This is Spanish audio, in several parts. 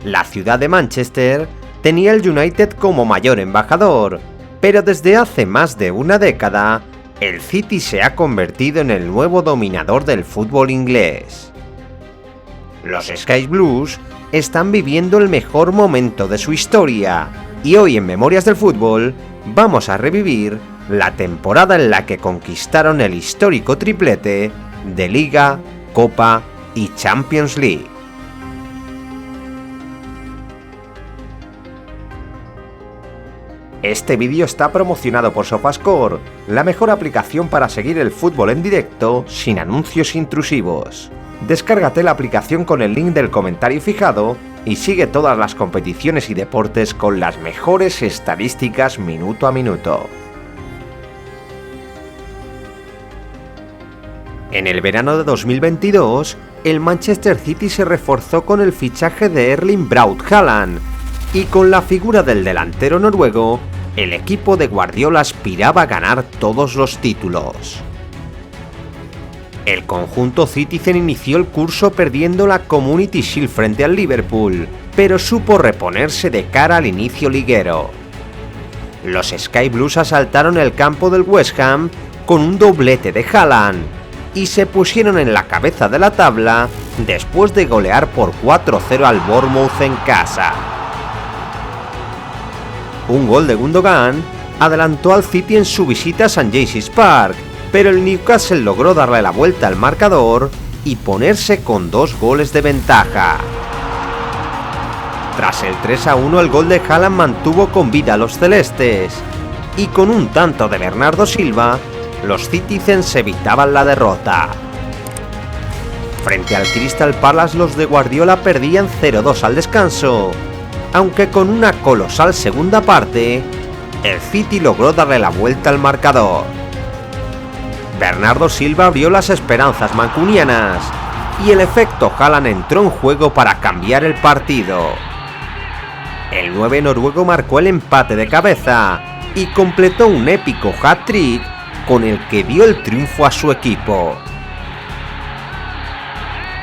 La ciudad de Manchester tenía el United como mayor embajador, pero desde hace más de una década, el City se ha convertido en el nuevo dominador del fútbol inglés. Los Sky Blues están viviendo el mejor momento de su historia, y hoy en Memorias del Fútbol vamos a revivir la temporada en la que conquistaron el histórico triplete de Liga, Copa y Champions League. Este vídeo está promocionado por Sofascore, la mejor aplicación para seguir el fútbol en directo sin anuncios intrusivos. Descárgate la aplicación con el link del comentario fijado y sigue todas las competiciones y deportes con las mejores estadísticas minuto a minuto. En el verano de 2022, el Manchester City se reforzó con el fichaje de Erling Braut Haaland, y con la figura del delantero noruego, el equipo de Guardiola aspiraba a ganar todos los títulos. El conjunto Citizen inició el curso perdiendo la Community Shield frente al Liverpool, pero supo reponerse de cara al inicio liguero. Los Sky Blues asaltaron el campo del West Ham con un doblete de Haaland y se pusieron en la cabeza de la tabla después de golear por 4-0 al Bournemouth en casa. Un gol de Gundogan adelantó al City en su visita a St. James's Park, pero el Newcastle logró darle la vuelta al marcador y ponerse con 2 goles de ventaja. Tras el 3-1, el gol de Haaland mantuvo con vida a los celestes, y con un tanto de Bernardo Silva, los Citizens evitaban la derrota. Frente al Crystal Palace, los de Guardiola perdían 0-2 al descanso, aunque con una colosal segunda parte, el City logró darle la vuelta al marcador. Bernardo Silva abrió las esperanzas mancunianas y el efecto Haaland entró en juego para cambiar el partido. El 9 noruego marcó el empate de cabeza y completó un épico hat-trick con el que dio el triunfo a su equipo.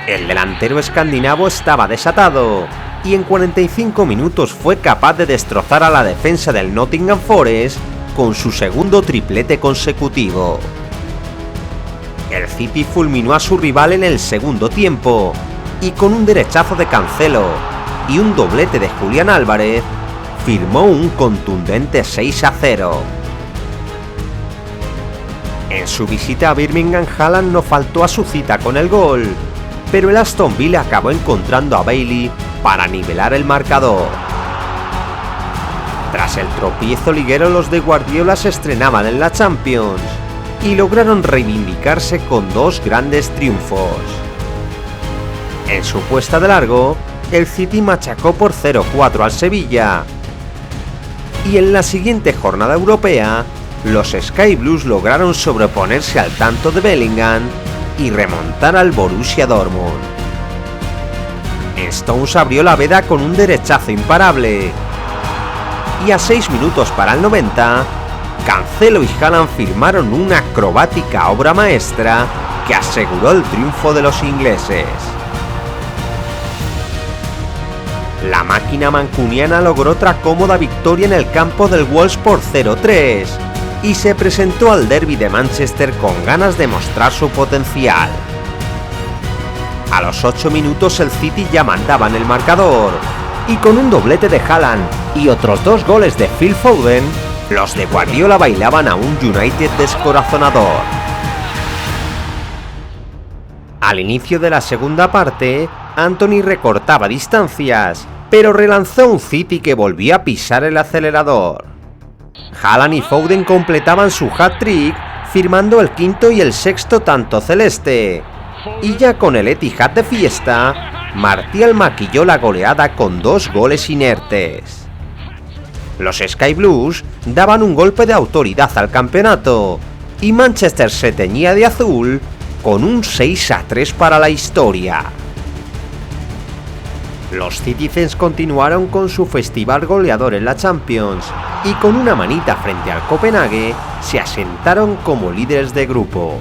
El delantero escandinavo estaba desatado y en 45 minutos fue capaz de destrozar a la defensa del Nottingham Forest con su segundo triplete consecutivo. El City fulminó a su rival en el segundo tiempo y con un derechazo de Cancelo y un doblete de Julián Álvarez firmó un contundente 6-0. En su visita a Birmingham, Haaland no faltó a su cita con el gol, pero el Aston Villa acabó encontrando a Bailey para nivelar el marcador. Tras el tropiezo liguero, los de Guardiola se estrenaban en la Champions y lograron reivindicarse con 2 grandes triunfos. En su puesta de largo, el City machacó por 0-4 al Sevilla, y en la siguiente jornada europea, los Sky Blues lograron sobreponerse al tanto de Bellingham y remontar al Borussia Dortmund. Stones abrió la veda con un derechazo imparable, y a 6 minutos para el 90, Cancelo y Haaland firmaron una acrobática obra maestra que aseguró el triunfo de los ingleses. La máquina mancuniana logró otra cómoda victoria en el campo del Wolves por 0-3 y se presentó al derbi de Manchester con ganas de mostrar su potencial. A los 8 minutos el City ya mandaba en el marcador, y con un doblete de Haaland y otros 2 goles de Phil Foden, los de Guardiola bailaban a un United descorazonador. Al inicio de la segunda parte, Antony recortaba distancias, pero relanzó un City que volvía a pisar el acelerador. Haaland y Foden completaban su hat-trick, firmando el quinto y el sexto tanto celeste. Y ya con el Etihad de fiesta, Martial maquilló la goleada con 2 goles inertes. Los Sky Blues daban un golpe de autoridad al campeonato, y Manchester se teñía de azul con un 6-3 para la historia. Los Citizens continuaron con su festival goleador en la Champions, y con una manita frente al Copenhague se asentaron como líderes de grupo.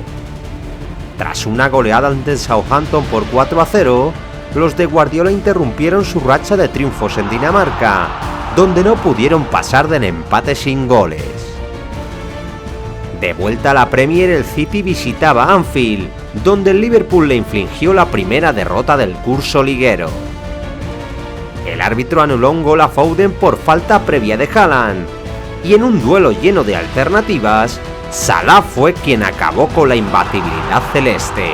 Tras una goleada ante el Southampton por 4-0, los de Guardiola interrumpieron su racha de triunfos en Dinamarca, donde no pudieron pasar del empate sin goles. De vuelta a la Premier, el City visitaba Anfield, donde el Liverpool le infligió la primera derrota del curso liguero. El árbitro anuló un gol a Foden por falta previa de Haaland, y en un duelo lleno de alternativas, Salah fue quien acabó con la imbatibilidad celeste.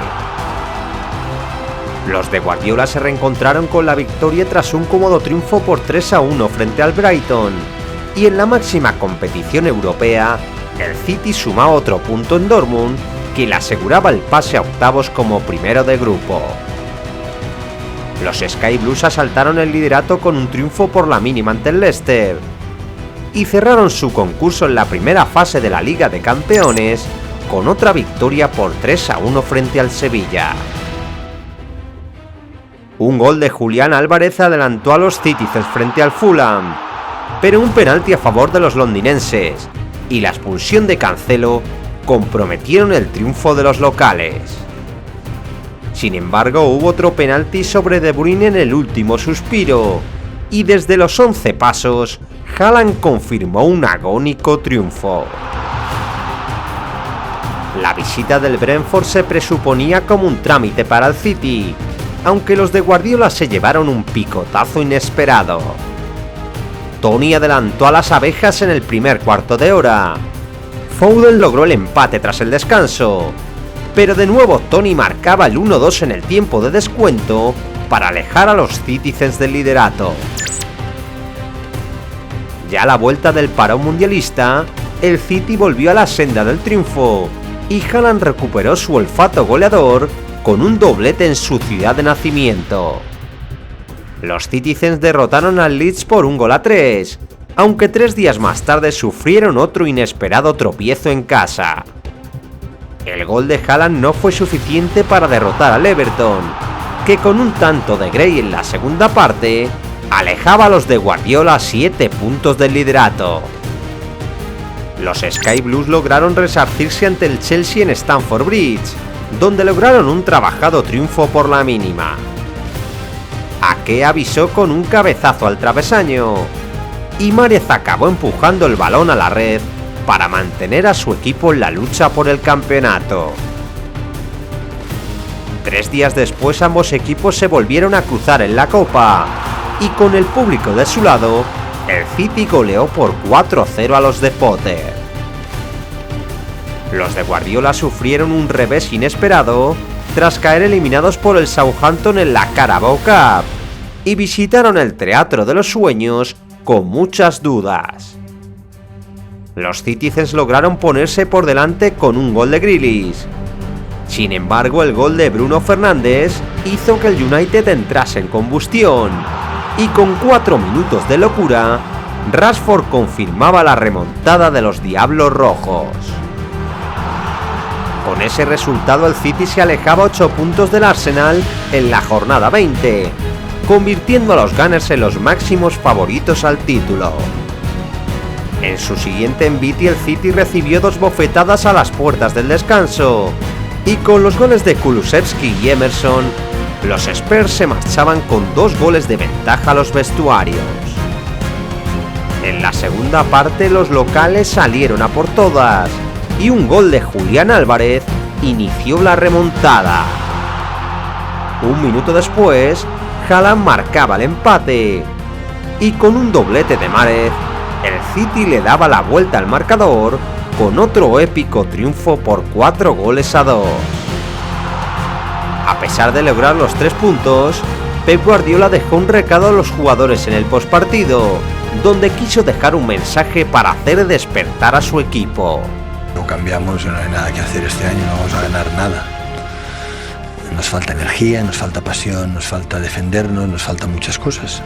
Los de Guardiola se reencontraron con la victoria tras un cómodo triunfo por 3-1 frente al Brighton, y en la máxima competición europea, el City sumaba otro punto en Dortmund que le aseguraba el pase a octavos como primero de grupo. Los Sky Blues asaltaron el liderato con un triunfo por la mínima ante el Leicester y cerraron su concurso en la primera fase de la Liga de Campeones con otra victoria por 3-1 frente al Sevilla. Un gol de Julián Álvarez adelantó a los Citizens frente al Fulham, pero un penalti a favor de los londinenses y la expulsión de Cancelo comprometieron el triunfo de los locales. Sin embargo, hubo otro penalti sobre De Bruyne en el último suspiro, y desde los 11 pasos, Haaland confirmó un agónico triunfo. La visita del Brentford se presuponía como un trámite para el City, aunque los de Guardiola se llevaron un picotazo inesperado. Toney adelantó a las abejas en el primer cuarto de hora. Foden logró el empate tras el descanso, pero de nuevo Toney marcaba el 1-2 en el tiempo de descuento para alejar a los Citizens del liderato. Ya a la vuelta del parón mundialista, el City volvió a la senda del triunfo y Haaland recuperó su olfato goleador con un doblete en su ciudad de nacimiento. Los Citizens derrotaron al Leeds por 1-3, aunque 3 días más tarde sufrieron otro inesperado tropiezo en casa. El gol de Haaland no fue suficiente para derrotar al Everton, que con un tanto de Gray en la segunda parte, alejaba a los de Guardiola a 7 puntos del liderato. Los Sky Blues lograron resarcirse ante el Chelsea en Stamford Bridge, donde lograron un trabajado triunfo por la mínima. Ake avisó con un cabezazo al travesaño, y Márez acabó empujando el balón a la red para mantener a su equipo en la lucha por el campeonato. 3 días después ambos equipos se volvieron a cruzar en la Copa, y con el público de su lado, el City goleó por 4-0 a los de Potter. Los de Guardiola sufrieron un revés inesperado tras caer eliminados por el Southampton en la Carabao Cup y visitaron el Teatro de los Sueños con muchas dudas. Los Citizens lograron ponerse por delante con un gol de Grealish. Sin embargo, el gol de Bruno Fernández hizo que el United entrase en combustión y con 4 minutos de locura, Rashford confirmaba la remontada de los Diablos Rojos. Con ese resultado el City se alejaba 8 puntos del Arsenal en la jornada 20, convirtiendo a los Gunners en los máximos favoritos al título. En su siguiente envite el City recibió 2 bofetadas a las puertas del descanso, y con los goles de Kulusevski y Emerson, los Spurs se marchaban con 2 goles de ventaja a los vestuarios. En la segunda parte los locales salieron a por todas, y un gol de Julián Álvarez inició la remontada. Un minuto después, Haaland marcaba el empate, y con un doblete de Márez, el City le daba la vuelta al marcador con otro épico triunfo por 4-2. A pesar de lograr los 3 puntos, Pep Guardiola dejó un recado a los jugadores en el postpartido, donde quiso dejar un mensaje para hacer despertar a su equipo. No cambiamos, no hay nada que hacer este año, no vamos a ganar nada. Nos falta energía, nos falta pasión, nos falta defendernos, nos faltan muchas cosas.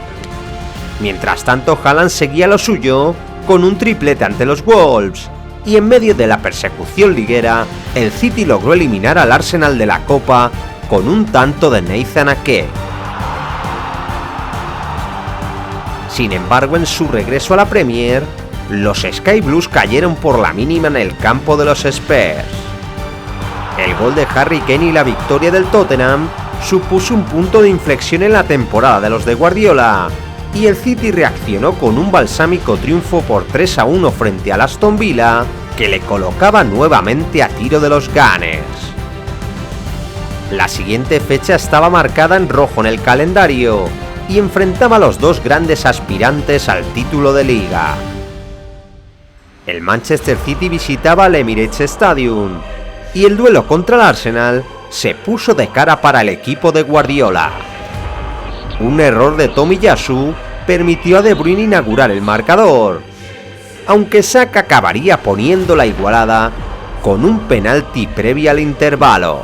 Mientras tanto, Haaland seguía lo suyo con un triplete ante los Wolves, y en medio de la persecución liguera, el City logró eliminar al Arsenal de la Copa con un tanto de Nathan Ake. Sin embargo, en su regreso a la Premier, los Sky Blues cayeron por la mínima en el campo de los Spurs. El gol de Harry Kane y la victoria del Tottenham supuso un punto de inflexión en la temporada de los de Guardiola, y el City reaccionó con un balsámico triunfo por 3-1 frente al Aston Villa, que le colocaba nuevamente a tiro de los Gunners. La siguiente fecha estaba marcada en rojo en el calendario y enfrentaba a los dos grandes aspirantes al título de liga. El Manchester City visitaba el Emirates Stadium y el duelo contra el Arsenal se puso de cara para el equipo de Guardiola. Un error de Tomiyasu permitió a De Bruyne inaugurar el marcador, aunque Saka acabaría poniendo la igualada con un penalti previo al intervalo.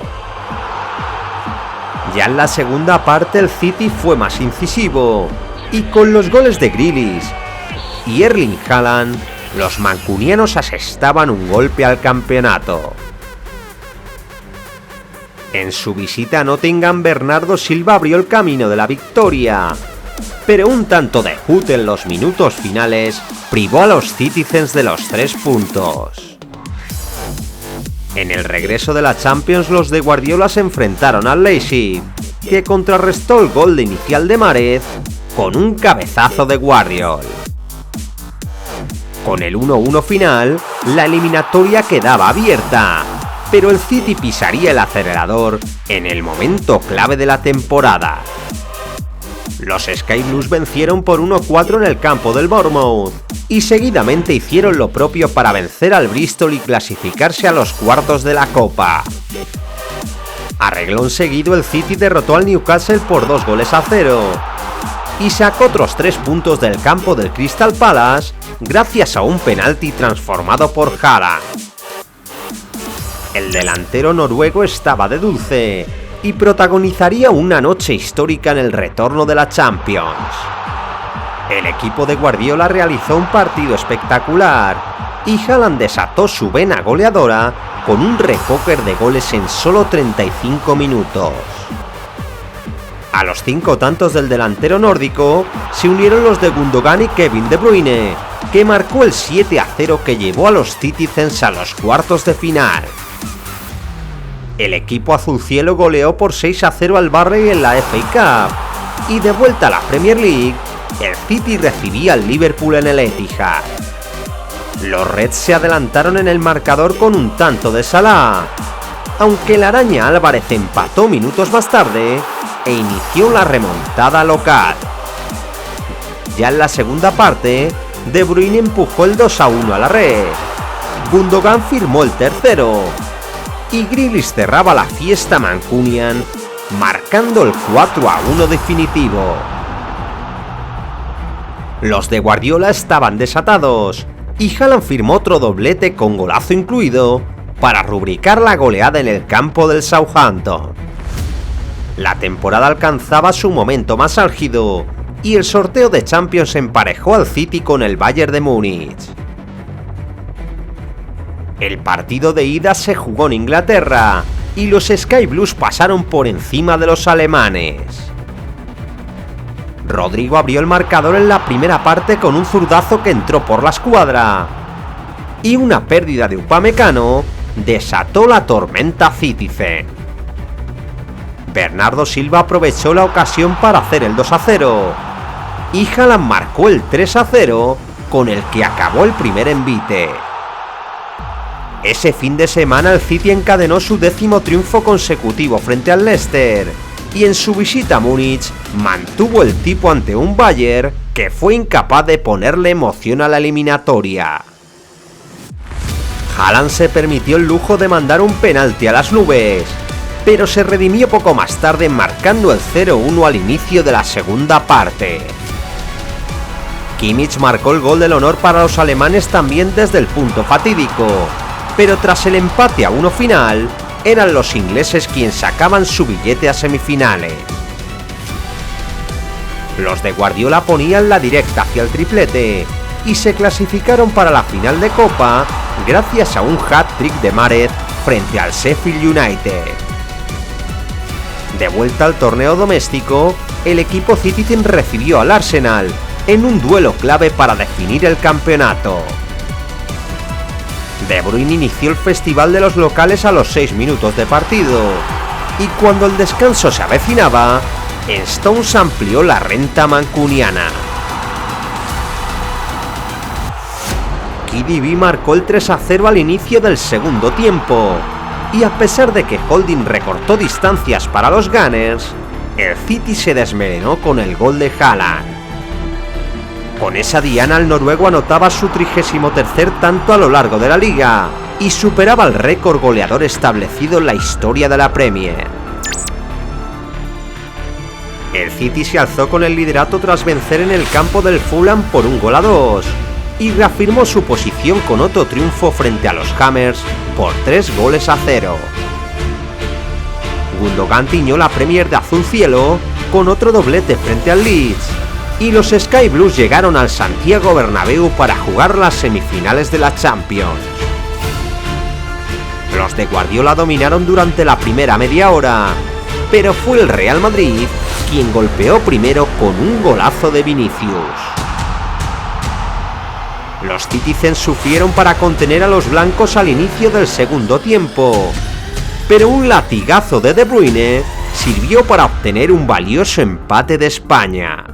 Ya en la segunda parte el City fue más incisivo, y con los goles de Grealish y Erling Haaland, los mancunianos asestaban un golpe al campeonato. En su visita a Nottingham, Bernardo Silva abrió el camino de la victoria, pero un tanto de Hood en los minutos finales privó a los Citizens de los 3 puntos. En el regreso de la Champions, los de Guardiola se enfrentaron al Leipzig, que contrarrestó el gol de inicial de Mahrez con un cabezazo de Guardiola. Con el 1-1 final, la eliminatoria quedaba abierta, pero el City pisaría el acelerador en el momento clave de la temporada. Los Sky Blues vencieron por 1-4 en el campo del Bournemouth y seguidamente hicieron lo propio para vencer al Bristol y clasificarse a los cuartos de la Copa. A reglón seguido, el City derrotó al Newcastle por 2-0 y sacó otros 3 puntos del campo del Crystal Palace gracias a un penalti transformado por Haaland. El delantero noruego estaba de dulce y protagonizaría una noche histórica en el retorno de la Champions. El equipo de Guardiola realizó un partido espectacular y Haaland desató su vena goleadora con un repóquer de goles en solo 35 minutos. A los 5 tantos del delantero nórdico se unieron los de Gundogan y Kevin De Bruyne, que marcó el 7-0 que llevó a los Citizens a los cuartos de final. El equipo azulcielo goleó por 6-0 al Barley en la FA Cup, y de vuelta a la Premier League, el City recibía al Liverpool en el Etihad. Los Reds se adelantaron en el marcador con un tanto de Salah, aunque la Araña Álvarez empató minutos más tarde e inició la remontada local. Ya en la segunda parte, De Bruyne empujó el 2-1 a la red, Gundogan firmó el tercero, y Grealish cerraba la fiesta mancunian, marcando el 4-1 definitivo. Los de Guardiola estaban desatados, y Haaland firmó otro doblete con golazo incluido para rubricar la goleada en el campo del Southampton. La temporada alcanzaba su momento más álgido, y el sorteo de Champions emparejó al City con el Bayern de Múnich. El partido de ida se jugó en Inglaterra y los Sky Blues pasaron por encima de los alemanes. Rodrigo abrió el marcador en la primera parte con un zurdazo que entró por la escuadra, y una pérdida de Upamecano desató la tormenta Citizen. Bernardo Silva aprovechó la ocasión para hacer el 2-0 y Haaland marcó el 3-0 con el que acabó el primer envite. Ese fin de semana el City encadenó su 10º triunfo consecutivo frente al Leicester y en su visita a Múnich mantuvo el tipo ante un Bayern que fue incapaz de ponerle emoción a la eliminatoria. Haaland se permitió el lujo de mandar un penalti a las nubes, pero se redimió poco más tarde marcando el 0-1 al inicio de la segunda parte. Kimmich marcó el gol del honor para los alemanes también desde el punto fatídico, pero tras el empate a 1 final, eran los ingleses quienes sacaban su billete a semifinales. Los de Guardiola ponían la directa hacia el triplete y se clasificaron para la final de Copa gracias a un hat-trick de Mahrez frente al Sheffield United. De vuelta al torneo doméstico, el equipo Citizen recibió al Arsenal en un duelo clave para definir el campeonato. De Bruyne inició el festival de los locales a los 6 minutos de partido y cuando el descanso se avecinaba, Stones amplió la renta mancuniana. KDB marcó el 3-0 al inicio del segundo tiempo, y a pesar de que Holding recortó distancias para los Gunners, el City se desmelenó con el gol de Haaland. Con esa diana el noruego anotaba su 33º tanto a lo largo de la liga y superaba el récord goleador establecido en la historia de la Premier. El City se alzó con el liderato tras vencer en el campo del Fulham por 1-2 y reafirmó su posición con otro triunfo frente a los Hammers por 3-0. Gundogan tiñó la Premier de azul cielo con otro doblete frente al Leeds, y los Sky Blues llegaron al Santiago Bernabéu para jugar las semifinales de la Champions. Los de Guardiola dominaron durante la primera media hora, pero fue el Real Madrid quien golpeó primero con un golazo de Vinicius. Los Citizens sufrieron para contener a los blancos al inicio del segundo tiempo, pero un latigazo de De Bruyne sirvió para obtener un valioso empate de España.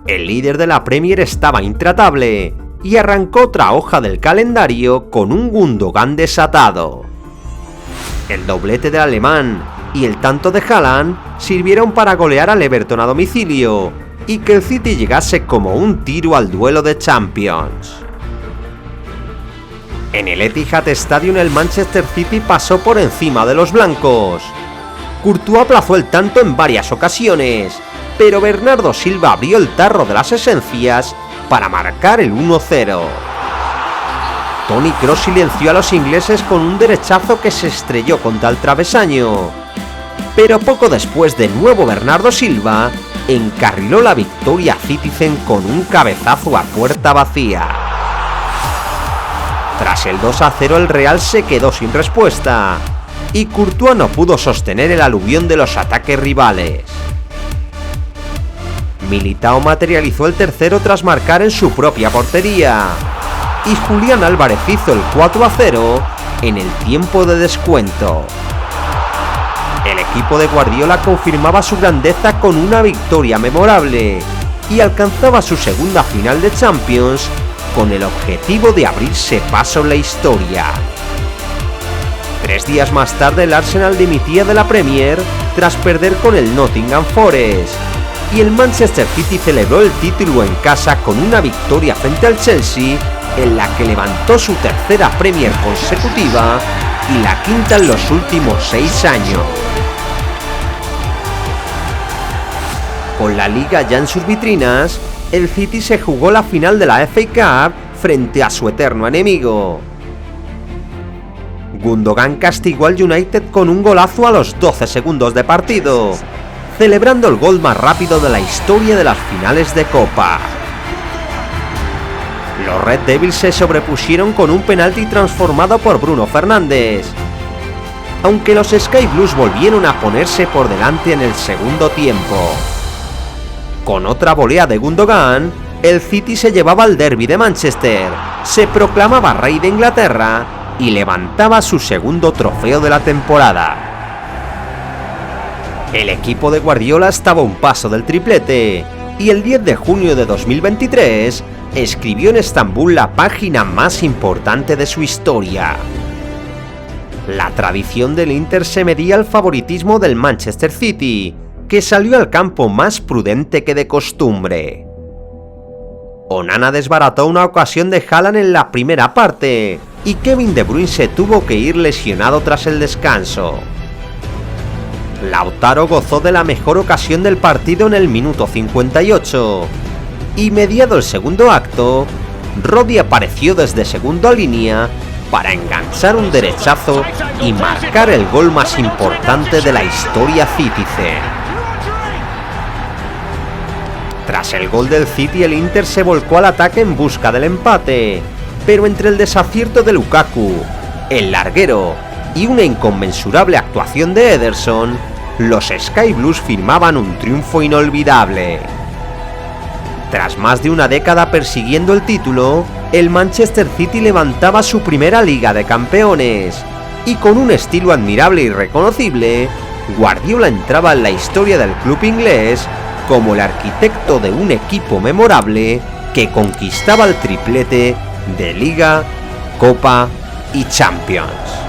El líder de la Premier estaba intratable y arrancó otra hoja del calendario con un Gundogan desatado. El doblete del alemán y el tanto de Haaland sirvieron para golear al Everton a domicilio y que el City llegase como un tiro al duelo de Champions. En el Etihad Stadium el Manchester City pasó por encima de los blancos. Courtois aplazó el tanto en varias ocasiones, pero Bernardo Silva abrió el tarro de las esencias para marcar el 1-0. Toni Kroos silenció a los ingleses con un derechazo que se estrelló contra el travesaño, pero poco después de nuevo Bernardo Silva encarriló la victoria Citizen con un cabezazo a puerta vacía. Tras el 2-0 el Real se quedó sin respuesta y Courtois no pudo sostener el aluvión de los ataques rivales. Militao materializó el tercero tras marcar en su propia portería y Julián Álvarez hizo el 4-0 en el tiempo de descuento. El equipo de Guardiola confirmaba su grandeza con una victoria memorable y alcanzaba su segunda final de Champions con el objetivo de abrirse paso en la historia. 3 días más tarde el Arsenal dimitía de la Premier tras perder con el Nottingham Forest, y el Manchester City celebró el título en casa con una victoria frente al Chelsea en la que levantó su tercera Premier consecutiva y la quinta en los últimos 6 años. Con la liga ya en sus vitrinas, el City se jugó la final de la FA Cup frente a su eterno enemigo. Gundogan castigó al United con un golazo a los 12 segundos de partido, celebrando el gol más rápido de la historia de las finales de Copa. Los Red Devils se sobrepusieron con un penalti transformado por Bruno Fernández, aunque los Sky Blues volvieron a ponerse por delante en el segundo tiempo. Con otra volea de Gundogan, el City se llevaba el derbi de Manchester, se proclamaba rey de Inglaterra y levantaba su segundo trofeo de la temporada. El equipo de Guardiola estaba a un paso del triplete y el 10 de junio de 2023 escribió en Estambul la página más importante de su historia. La tradición del Inter se medía al favoritismo del Manchester City, que salió al campo más prudente que de costumbre. Onana desbarató una ocasión de Haaland en la primera parte y Kevin De Bruyne se tuvo que ir lesionado tras el descanso. Lautaro gozó de la mejor ocasión del partido en el minuto 58 y mediado el segundo acto, Rodri apareció desde segunda línea para enganchar un derechazo y marcar el gol más importante de la historia Citizen. Tras el gol del City, el Inter se volcó al ataque en busca del empate, pero entre el desacierto de Lukaku, el larguero y una inconmensurable actuación de Ederson, los Sky Blues firmaban un triunfo inolvidable. Tras más de una década persiguiendo el título, el Manchester City levantaba su primera Liga de Campeones y con un estilo admirable y reconocible, Guardiola entraba en la historia del club inglés como el arquitecto de un equipo memorable que conquistaba el triplete de Liga, Copa y Champions.